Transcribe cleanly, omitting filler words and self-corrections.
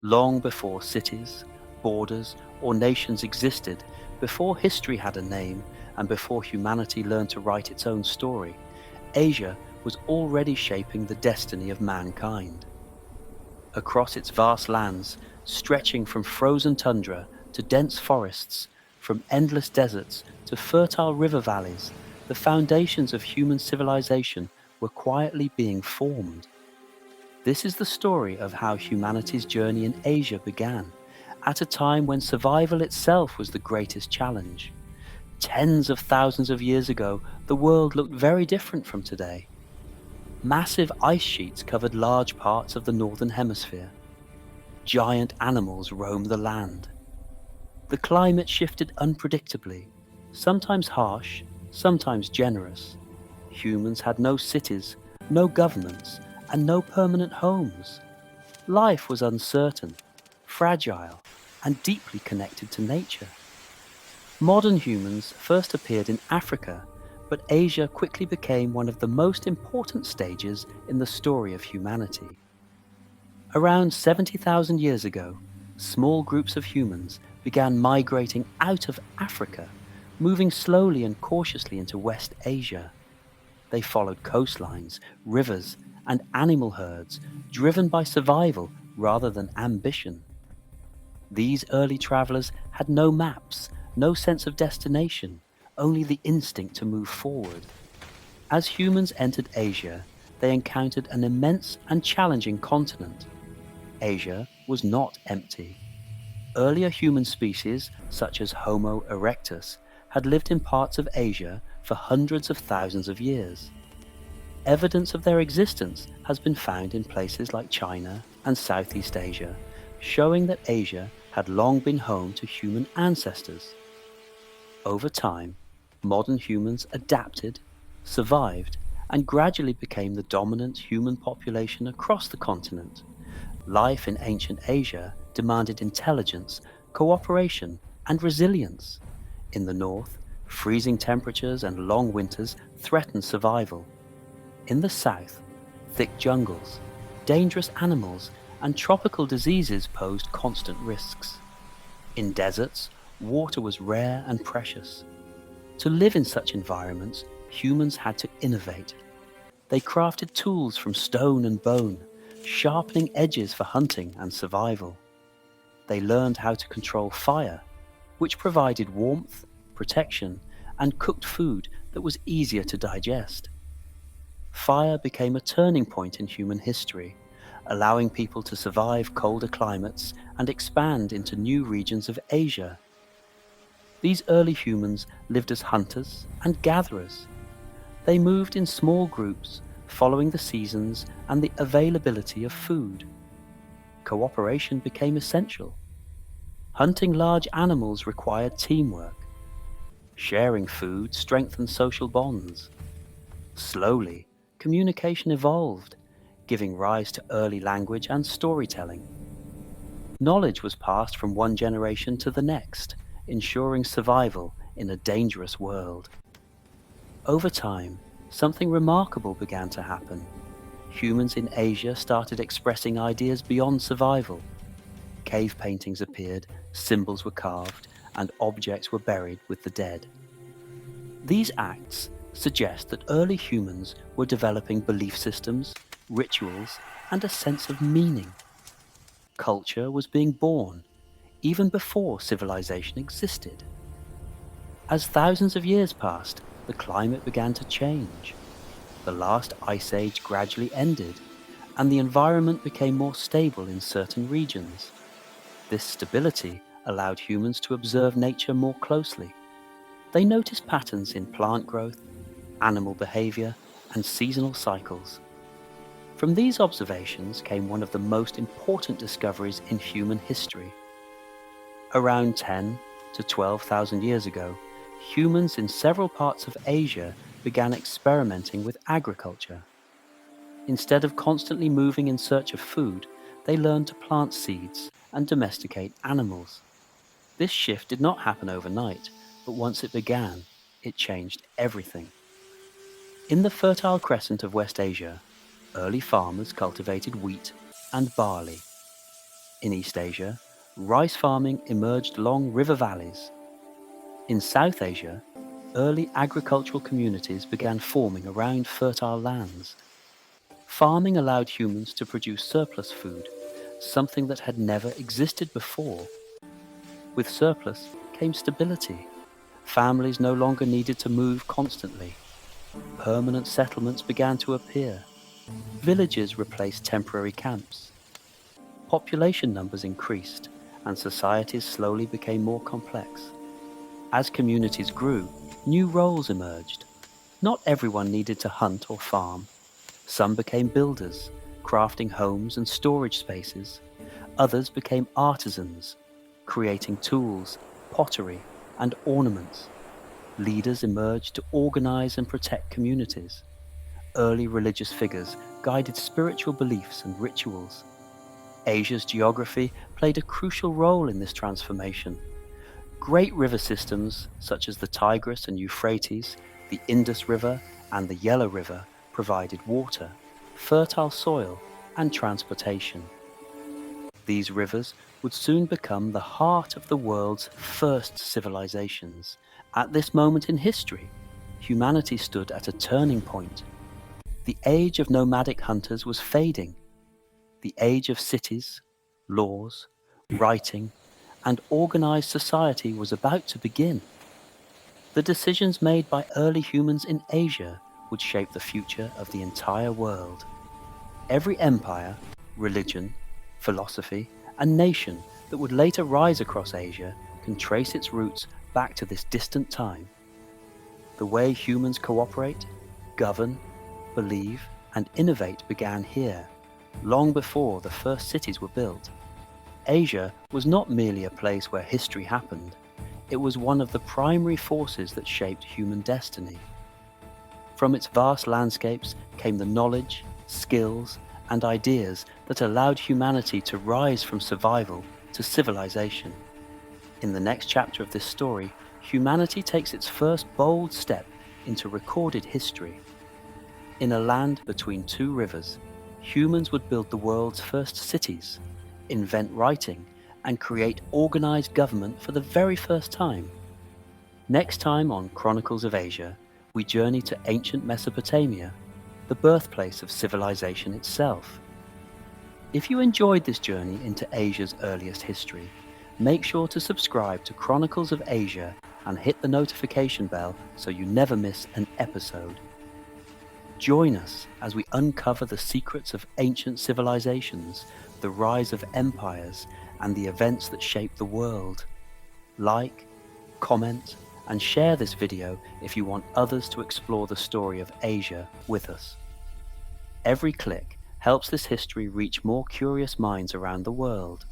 Long before cities, borders, or nations existed, before history had a name, and before humanity learned to write its own story, Asia was already shaping the destiny of mankind. Across its vast lands, stretching from frozen tundra to dense forests, from endless deserts to fertile river valleys, the foundations of human civilization were quietly being formed. This is the story of how humanity's journey in Asia began, at a time when survival itself was the greatest challenge. Tens of thousands of years ago, the world looked very different from today. Massive ice sheets covered large parts of the northern hemisphere. Giant animals roamed the land. The climate shifted unpredictably, sometimes harsh, sometimes generous. Humans had no cities, no governments, and no permanent homes. Life was uncertain, fragile, and deeply connected to nature. Modern humans first appeared in Africa, but Asia quickly became one of the most important stages in the story of humanity. Around 70,000 years ago, small groups of humans began migrating out of Africa, moving slowly and cautiously into West Asia. They followed coastlines, rivers, and animal herds, driven by survival rather than ambition. These early travelers had no maps, no sense of destination, only the instinct to move forward. As humans entered Asia, they encountered an immense and challenging continent. Asia was not empty. Earlier human species, such as Homo erectus, had lived in parts of Asia for hundreds of thousands of years. Evidence of their existence has been found in places like China and Southeast Asia, showing that Asia had long been home to human ancestors. Over time, modern humans adapted, survived, and gradually became the dominant human population across the continent. Life in ancient Asia demanded intelligence, cooperation, and resilience. In the north, freezing temperatures and long winters threatened survival. In the south, thick jungles, dangerous animals, and tropical diseases posed constant risks. In deserts, water was rare and precious. To live in such environments, humans had to innovate. They crafted tools from stone and bone, sharpening edges for hunting and survival. They learned how to control fire, which provided warmth, protection, and cooked food that was easier to digest. Fire became a turning point in human history, allowing people to survive colder climates and expand into new regions of Asia. These early humans lived as hunters and gatherers. They moved in small groups, following the seasons and the availability of food. Cooperation became essential. Hunting large animals required teamwork. Sharing food strengthened social bonds. Slowly, communication evolved, giving rise to early language and storytelling. Knowledge was passed from one generation to the next, ensuring survival in a dangerous world. Over time, something remarkable began to happen. Humans in Asia started expressing ideas beyond survival. Cave paintings appeared, symbols were carved, and objects were buried with the dead. These acts suggest that early humans were developing belief systems, rituals, and a sense of meaning. Culture was being born, even before civilization existed. As thousands of years passed, the climate began to change. The last ice age gradually ended, and the environment became more stable in certain regions. This stability allowed humans to observe nature more closely. They noticed patterns in plant growth, animal behavior, and seasonal cycles. From these observations came one of the most important discoveries in human history. Around 10 to 12,000 years ago, humans in several parts of Asia began experimenting with agriculture. Instead of constantly moving in search of food, they learned to plant seeds and domesticate animals. This shift did not happen overnight, but once it began, it changed everything. In the Fertile Crescent of West Asia, early farmers cultivated wheat and barley. In East Asia, rice farming emerged along river valleys. In South Asia, early agricultural communities began forming around fertile lands. Farming allowed humans to produce surplus food, something that had never existed before. With surplus came stability. Families no longer needed to move constantly. Permanent settlements began to appear. Villages replaced temporary camps. Population numbers increased, and societies slowly became more complex. As communities grew, new roles emerged. Not everyone needed to hunt or farm. Some became builders, crafting homes and storage spaces. Others became artisans, creating tools, pottery, and ornaments. Leaders emerged to organize and protect communities. Early religious figures guided spiritual beliefs and rituals. Asia's geography played a crucial role in this transformation. Great river systems, such as the Tigris and Euphrates, the Indus River, and the Yellow River, provided water, fertile soil, and transportation. These rivers would soon become the heart of the world's first civilizations. At this moment in history, humanity stood at a turning point. The age of nomadic hunters was fading. The age of cities, laws, writing, and organized society was about to begin. The decisions made by early humans in Asia would shape the future of the entire world. Every empire, religion, philosophy, and nation that would later rise across Asia can trace its roots back to this distant time. The way humans cooperate, govern, believe, and innovate began here, long before the first cities were built. Asia was not merely a place where history happened, it was one of the primary forces that shaped human destiny. From its vast landscapes came the knowledge, skills, and ideas that allowed humanity to rise from survival to civilization. In the next chapter of this story, humanity takes its first bold step into recorded history. In a land between two rivers, humans would build the world's first cities, invent writing, and create organized government for the very first time. Next time on Chronicles of Asia, we journey to ancient Mesopotamia, the birthplace of civilization itself. If you enjoyed this journey into Asia's earliest history, make sure to subscribe to Chronicles of Asia and hit the notification bell so you never miss an episode. Join us as we uncover the secrets of ancient civilizations, the rise of empires, and the events that shape the world. Like, comment, and share this video if you want others to explore the story of Asia with us. Every click helps this history reach more curious minds around the world.